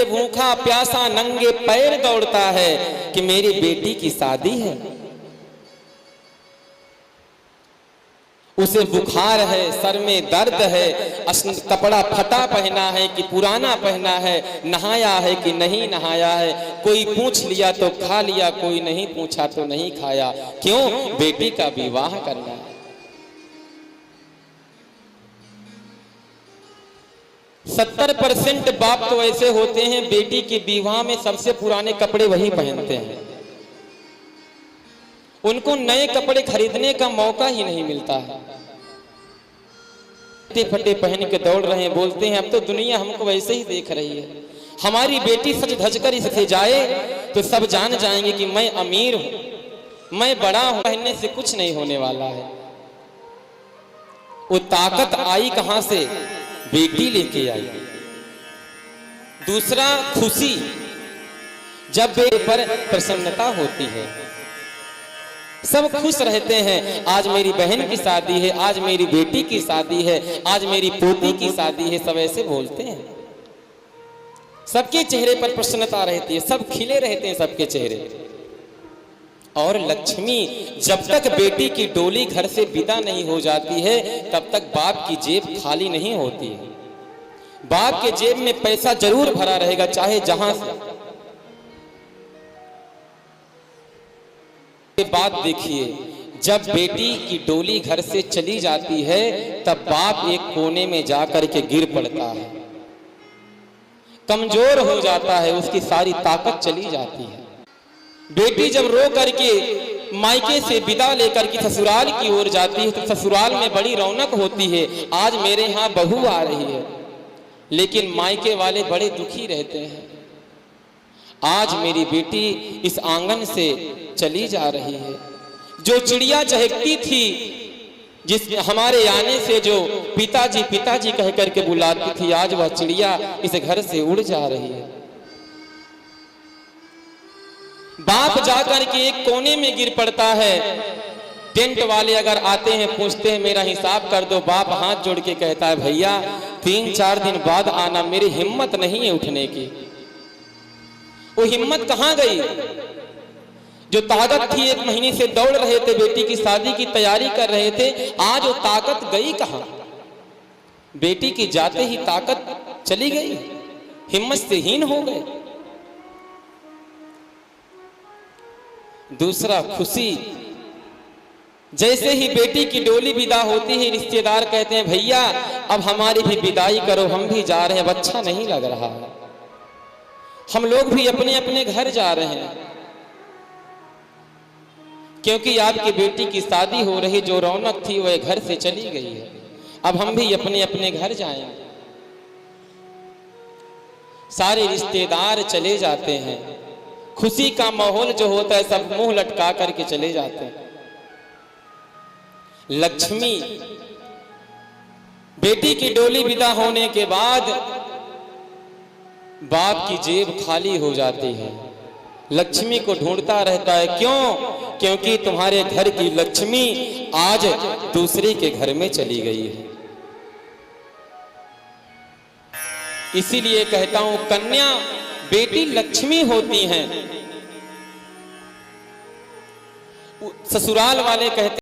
से भूखा प्यासा नंगे पैर दौड़ता है कि मेरी बेटी की शादी है। उसे बुखार है, सर में दर्द है, कपड़ा फटा पहना है कि पुराना पहना है, नहाया है कि नहीं नहाया है, कोई पूछ लिया तो खा लिया, कोई नहीं पूछा तो नहीं खाया। क्यों? बेटी का विवाह करना है। 70% बाप तो ऐसे होते हैं बेटी के विवाह में सबसे पुराने कपड़े वही पहनते हैं। उनको नए कपड़े खरीदने का मौका ही नहीं मिलता है। फटे फटे पहन के दौड़ रहे हैं, बोलते हैं अब तो दुनिया हमको वैसे ही देख रही है, हमारी बेटी सज धज कर इससे जाए तो सब जान जाएंगे कि मैं अमीर हूं, मैं बड़ा हूं, पहनने से कुछ नहीं होने वाला है। वो ताकत आई कहां से? बेटी लेके आई। दूसरा, खुशी, जब बेटे पर प्रसन्नता होती है सब खुश रहते हैं। आज मेरी बहन की शादी है, आज मेरी बेटी की शादी है, आज मेरी पोती की शादी है, सब ऐसे बोलते हैं। सबके चेहरे पर प्रसन्नता रहती है, सब खिले रहते हैं सबके चेहरे। और लक्ष्मी, जब तक बेटी की डोली घर से विदा नहीं हो जाती है तब तक बाप की जेब खाली नहीं होती है। बाप के जेब में पैसा जरूर भरा रहेगा, चाहे जहां से। बात देखिए, जब बेटी की डोली घर से चली जाती है तब बाप एक कोने में जाकर के गिर पड़ता है, कमजोर हो जाता है, उसकी सारी ताकत चली जाती है। बेटी जब रो करके मायके से विदा लेकर के ससुराल की ओर जाती है तो ससुराल में बड़ी रौनक होती है, आज मेरे यहाँ बहू आ रही है। लेकिन मायके वाले बड़े दुखी रहते हैं, आज मेरी बेटी इस आंगन से चली जा रही है। जो चिड़िया चहकती थी, जिस हमारे आने से जो पिताजी पिताजी कह करके बुलाती थी, आज वह चिड़िया इस घर से उड़ जा रही है। बाप जाकर के एक कोने में गिर पड़ता है। टेंट वाले अगर आते हैं, पूछते हैं मेरा हिसाब कर दो, बाप हाथ जोड़ के कहता है भैया 3-4 दिन बाद आना, मेरी हिम्मत नहीं है उठने की। वो हिम्मत कहां गई? जो ताकत थी, 1 महीने से दौड़ रहे थे, बेटी की शादी की तैयारी कर रहे थे, आज वो ताकत गई कहां? बेटी की जाते ही ताकत चली गई, हिम्मत से हीन हो गए। दूसरा, खुशी, जैसे ही बेटी की डोली विदा होती है रिश्तेदार कहते हैं भैया अब हमारी भी विदाई करो, हम भी जा रहे हैं, अब अच्छा नहीं लग रहा है, हम लोग भी अपने अपने घर जा रहे हैं, क्योंकि आपकी बेटी की शादी हो रही, जो रौनक थी वह घर से चली गई है, अब हम भी अपने अपने घर जाएंगे। सारे रिश्तेदार चले जाते हैं, खुशी का माहौल जो होता है सब मुंह लटका करके चले जाते हैं। लक्ष्मी, बेटी की डोली विदा होने के बाद बाप की जेब खाली हो जाती है, लक्ष्मी को ढूंढता रहता है। क्यों? क्योंकि तुम्हारे घर की लक्ष्मी आज दूसरे के घर में चली गई है। इसीलिए कहता हूं कन्या बेटी लक्ष्मी होती हैं। ससुराल वाले कहते